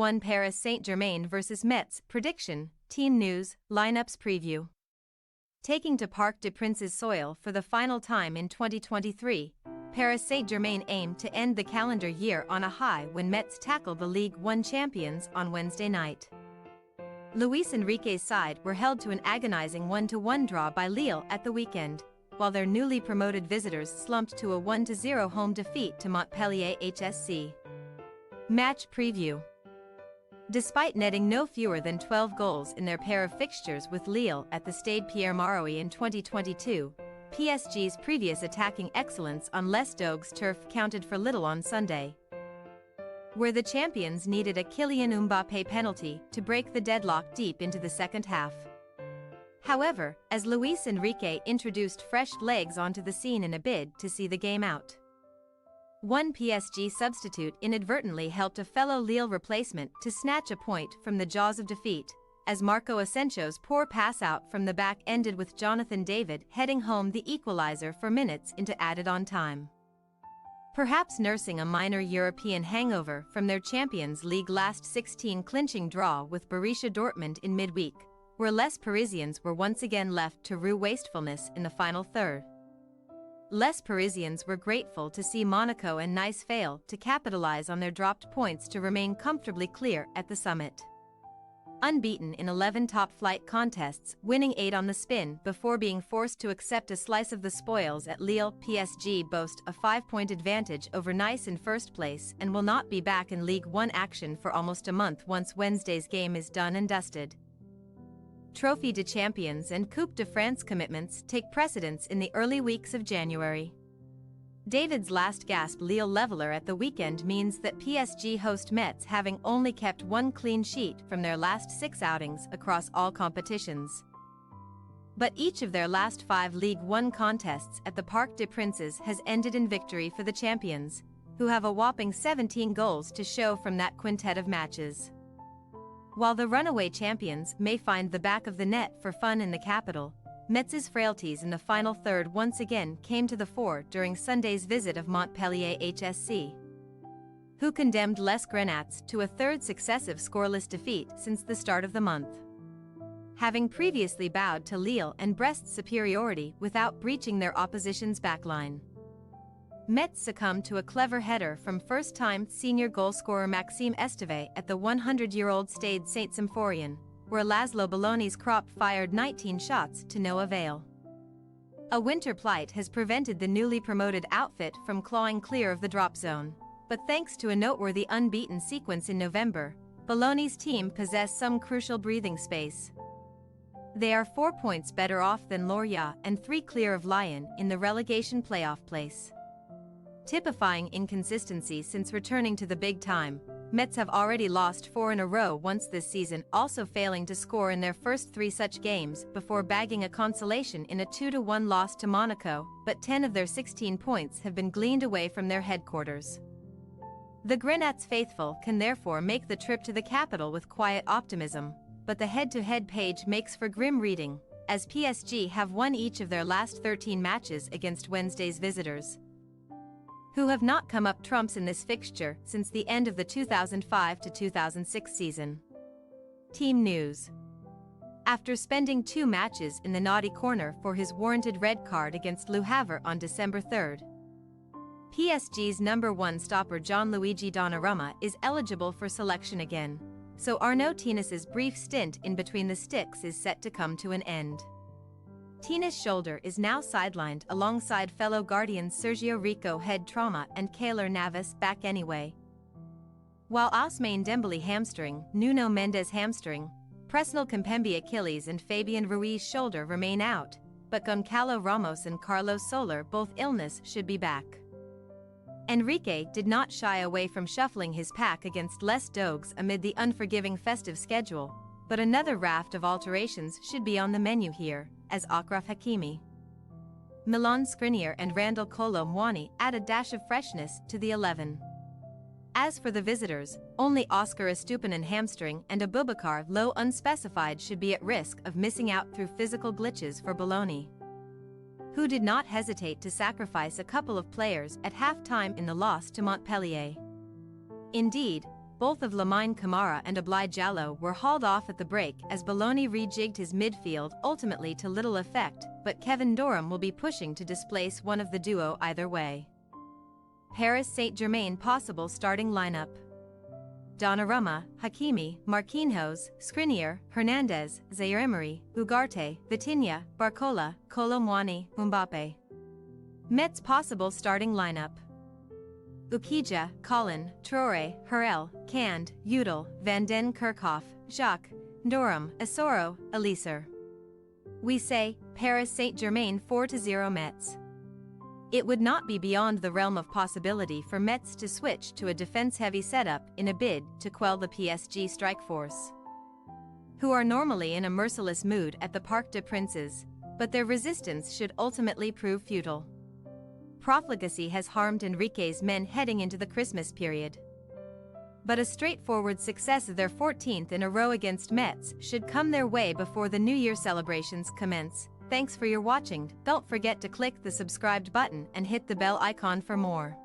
1 Paris Saint-Germain vs Metz. Prediction, team news, lineups preview. Taking to Parc des Princes soil for the final time in 2023, Paris Saint-Germain aimed to end the calendar year on a high when Metz tackled the Ligue 1 champions on Wednesday night. Luis Enrique's side were held to an agonizing 1-1 draw by Lille at the weekend, while their newly promoted visitors slumped to a 1-0 home defeat to Montpellier HSC. Match preview. Despite netting no fewer than 12 goals in their pair of fixtures with Lille at the Stade Pierre-Mauroy in 2022, PSG's previous attacking excellence on Les Dogues turf counted for little on Sunday, where the champions needed a Kylian Mbappé penalty to break the deadlock deep into the second half. However, as Luis Enrique introduced fresh legs onto the scene in a bid to see the game out, one PSG substitute inadvertently helped a fellow Lille replacement to snatch a point from the jaws of defeat, as Marco Asensio's poor pass out from the back ended with Jonathan David heading home the equalizer for minutes into added-on time. Perhaps nursing a minor European hangover from their Champions League last 16 clinching draw with Borussia Dortmund in midweek, where Les Parisiens were once again left to rue wastefulness in the final third. Les Parisiens were grateful to see Monaco and Nice fail to capitalize on their dropped points to remain comfortably clear at the summit. Unbeaten in 11 top-flight contests, winning 8 on the spin before being forced to accept a slice of the spoils at Lille, PSG boast a 5-point advantage over Nice in first place and will not be back in Ligue 1 action for almost a month once Wednesday's game is done and dusted. Trophy de Champions and Coupe de France commitments take precedence in the early weeks of January. David's last-gasp Lille leveler at the weekend means that PSG host Metz having only kept one clean sheet from their last 6 outings across all competitions. But each of their last 5 Ligue 1 contests at the Parc des Princes has ended in victory for the champions, who have a whopping 17 goals to show from that quintet of matches. While the runaway champions may find the back of the net for fun in the capital, Metz's frailties in the final third once again came to the fore during Sunday's visit of Montpellier HSC, who condemned Les Grenats to a third successive scoreless defeat since the start of the month, having previously bowed to Lille and Brest's superiority without breaching their opposition's backline. Metz succumbed to a clever header from first-time senior goalscorer Maxime Esteve at the 100-year-old Stade Saint-Symphorien, where Laszlo Belloni's crop fired 19 shots to no avail. A winter plight has prevented the newly promoted outfit from clawing clear of the drop zone, but thanks to a noteworthy unbeaten sequence in November, Belloni's team possess some crucial breathing space. They are 4 points better off than Lorient and 3 clear of Lyon in the relegation playoff place. Typifying inconsistency since returning to the big time, Metz have already lost 4 in a row once this season, also failing to score in their first 3 such games before bagging a consolation in a 2-1 loss to Monaco, but 10 of their 16 points have been gleaned away from their headquarters. The Grenats faithful can therefore make the trip to the capital with quiet optimism, but the head-to-head page makes for grim reading, as PSG have won each of their last 13 matches against Wednesday's visitors, who have not come up trumps in this fixture since the end of the 2005-2006 season. Team news. After spending 2 matches in the naughty corner for his warranted red card against Le Havre on December 3, PSG's number 1 stopper Gianluigi Donnarumma is eligible for selection again, so Arnaud Tenace's brief stint in between the sticks is set to come to an end. Tina's shoulder is now sidelined alongside fellow guardians Sergio Rico head trauma and Keylor Navas back anyway, while Ousmane Dembele hamstring, Nuno Mendes hamstring, Presnel Kimpembe Achilles and Fabian Ruiz shoulder remain out, but Goncalo Ramos and Carlos Soler both illness should be back. Enrique did not shy away from shuffling his pack against Les Dogues amid the unforgiving festive schedule, but another raft of alterations should be on the menu here, as Achraf Hakimi, Milan Skriniar and Randal Kolo Muani add a dash of freshness to the 11. As for the visitors, only Oscar Estupiñán hamstring and Aboubakar Low unspecified should be at risk of missing out through physical glitches for Belloni, who did not hesitate to sacrifice a couple of players at half-time in the loss to Montpellier. Indeed, both of Lamine Camara and Ablaye Diallo were hauled off at the break as Bologna rejigged his midfield, ultimately to little effect, but Kevin Durham will be pushing to displace one of the duo either way. Paris Saint-Germain possible starting lineup: Donnarumma, Hakimi, Marquinhos, Skriniar, Hernandez, Zaire-Emery, Ugarte, Vitinha, Barcola, Kolo Muani, Mbappe. Metz possible starting lineup: Ukija, Collin, Traoré, Hurrell, Cand, Udal, Van den Kerkhoff, Jacques, Durham, Asoro, Eliser. We say, Paris Saint-Germain 4-0 Metz. It would not be beyond the realm of possibility for Metz to switch to a defense-heavy setup in a bid to quell the PSG strike force, who are normally in a merciless mood at the Parc des Princes, but their resistance should ultimately prove futile. Profligacy has harmed Enrique's men heading into the Christmas period, but a straightforward success of their 14th in a row against Metz should come their way before the New Year celebrations commence. Thanks for your watching. Don't forget to click the subscribed button and hit the bell icon for more.